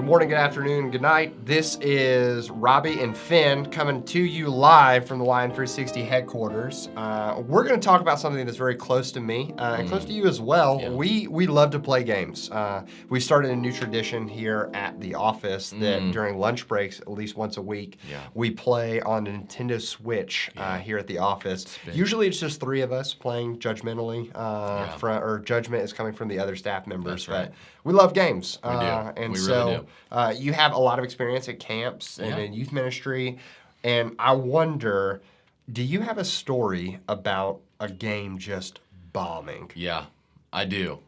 morning, good afternoon, good night. This is Robbie and Finn coming to you live from the YN360 headquarters. We're going to talk about something that's very close to me and close to you as well. Yeah. We love to play games. We started a new tradition here at the office that during lunch breaks, at least once a week, we play on the Nintendo Switch here at the office. Usually it's just three of us playing judgmentally, or judgment is coming from the other staff members. That's right. But we love games. We do. And we so really do. You have a lot of experience at camps and in youth ministry. And I wonder, do you have a story about a game just bombing? Yeah, I do.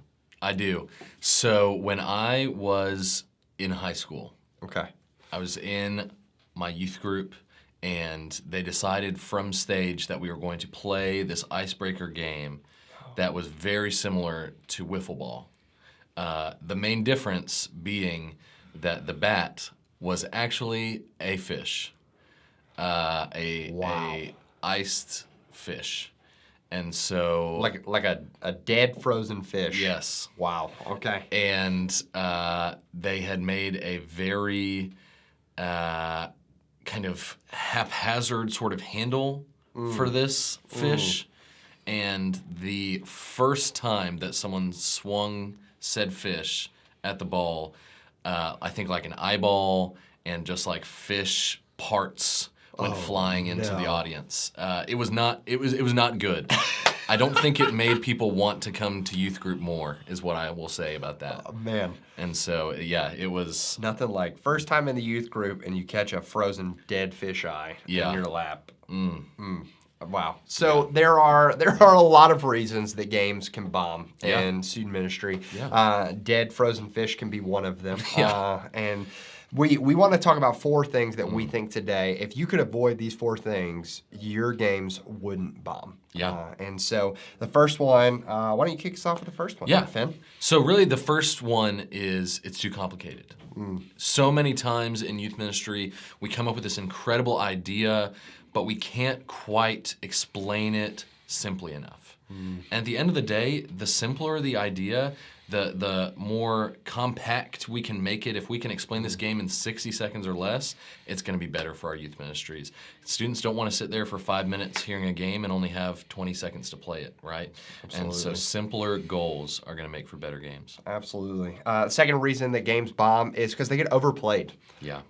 So when I was in high school, I was in my youth group, and they decided from stage that we were going to play this icebreaker game that was very similar to wiffle ball. The main difference being that the bat was actually a fish, a iced fish, and so like a dead frozen fish. Yes. Wow. Okay. And they had made a very kind of haphazard sort of handle for this fish, and the first time that someone swung said fish at the ball, I think like an eyeball and just like fish parts went flying into the audience. It was not good. I don't think it made people want to come to youth group more, is what I will say about that. Oh, man. And so, yeah, it was... Nothing like first time in the youth group and you catch a frozen dead fish eye in your lap. Wow. So there are a lot of reasons that games can bomb in student ministry. Dead frozen fish can be one of them. And we want to talk about four things that we think today, if you could avoid these four things, your games wouldn't bomb. And so the first one, why don't you kick us off with the first one, Finn? So really the first one is it's too complicated. So many times in youth ministry, we come up with this incredible idea, but we can't quite explain it simply enough. And at the end of the day, the simpler the idea, the more compact we can make it. If we can explain this game in 60 seconds or less, it's going to be better for our youth ministries. Students don't want to sit there for 5 minutes hearing a game and only have 20 seconds to play it, right? Absolutely. And so simpler goals are going to make for better games. Absolutely. The second reason that games bomb is because they get overplayed.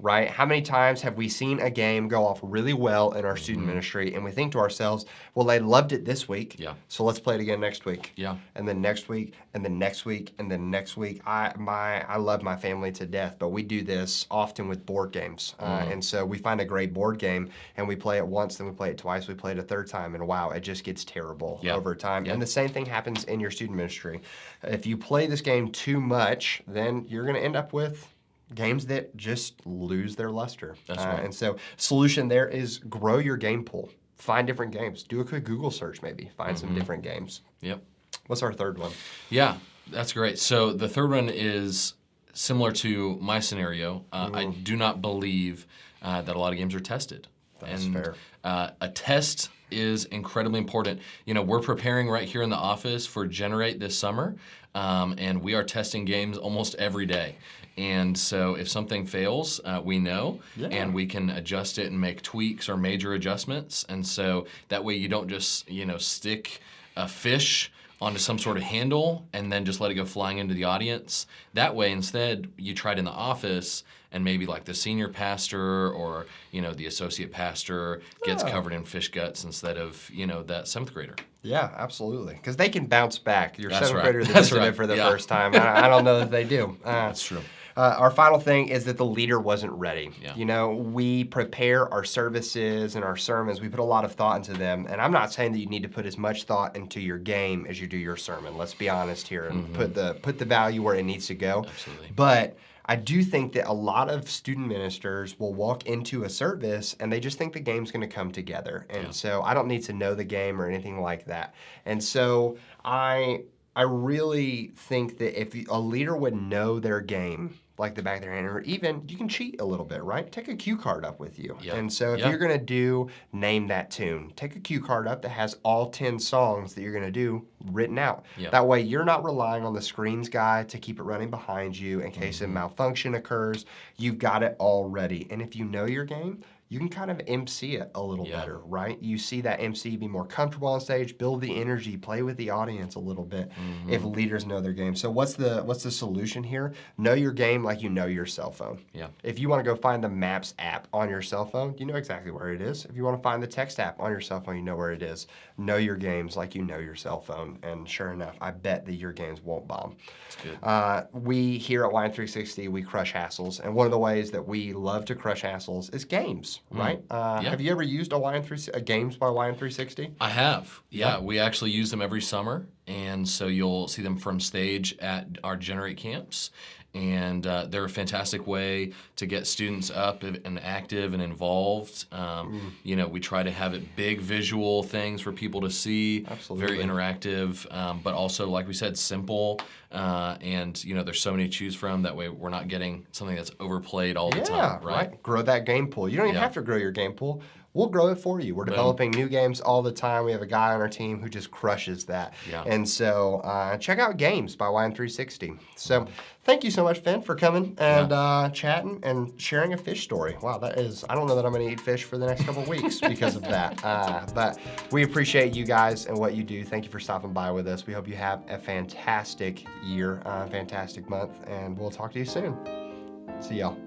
Right? How many times have we seen a game go off really well in our student ministry and we think to ourselves, well, they loved it this week, so let's play it again next week. And then next week, and then next week, and then next week. I love my family to death, but we do this often with board games. And so we find a great board game and we play it once, then we play it twice, we play it a third time, and wow, it just gets terrible over time. And the same thing happens in your student ministry. If you play this game too much, then you're going to end up with games that just lose their luster. That's right. And so solution there is grow your game pool. Find different games. Do a quick Google search maybe. Find some different games. What's our third one? Yeah, that's great. So the third one is similar to my scenario. I do not believe that a lot of games are tested. That's fair. A test is incredibly important. You know, we're preparing right here in the office for Generate this summer, and we are testing games almost every day. And so if something fails, we know, and we can adjust it and make tweaks or major adjustments. And so that way you don't just, stick a fish onto some sort of handle and then just let it go flying into the audience. That way, instead, you try it in the office and maybe like the senior pastor or, the associate pastor gets covered in fish guts instead of, that 7th grader. Yeah, absolutely. Because they can bounce back. Your That's 7th right. grader that That's did it right. for the first time. I don't know that they do. That's true. Our final thing is that the leader wasn't ready. Yeah. We prepare our services and our sermons. We put a lot of thought into them. And I'm not saying that you need to put as much thought into your game as you do your sermon. Let's be honest here and put the value where it needs to go. Absolutely. But I do think that a lot of student ministers will walk into a service and they just think the game's going to come together. And so I don't need to know the game or anything like that. And so I really think that if a leader would know their game, like the back of their hand, or even you can cheat a little bit, right? Take a cue card up with you. Yeah. And so if you're going to do Name That Tune, take a cue card up that has all 10 songs that you're going to do written out. That way you're not relying on the screens guy to keep it running behind you in case a malfunction occurs. You've got it all ready. And if you know your game, you can kind of MC it a little better, right? You see that MC be more comfortable on stage, build the energy, play with the audience a little bit if leaders know their game. So what's the solution here? Know your game like you know your cell phone. Yeah. If you want to go find the Maps app on your cell phone, you know exactly where it is. If you want to find the text app on your cell phone, you know where it is. Know your games like you know your cell phone. And sure enough, I bet that your games won't bomb. That's good. We here at Wine360, we crush hassles. And one of the ways that we love to crush hassles is games. Right? Have you ever used a Games by Wine360? I have. Yeah, we actually use them every summer, and so you'll see them from stage at our Generate camps. And they're a fantastic way to get students up and active and involved. You know, we try to have it big visual things for people to see, very interactive, but also, like we said, simple. And, you know, there's so many to choose from. That way we're not getting something that's overplayed all the time, right? Grow that game pool. You don't even have to grow your game pool. We'll grow it for you. We're developing new games all the time. We have a guy on our team who just crushes that. And so check out Games by Wine360. So thank you so much, Finn, for coming and chatting and sharing a fish story. Wow, that is, I don't know that I'm going to eat fish for the next couple of weeks because of that. But we appreciate you guys and what you do. Thank you for stopping by with us. We hope you have a fantastic year, fantastic month, and we'll talk to you soon. See y'all.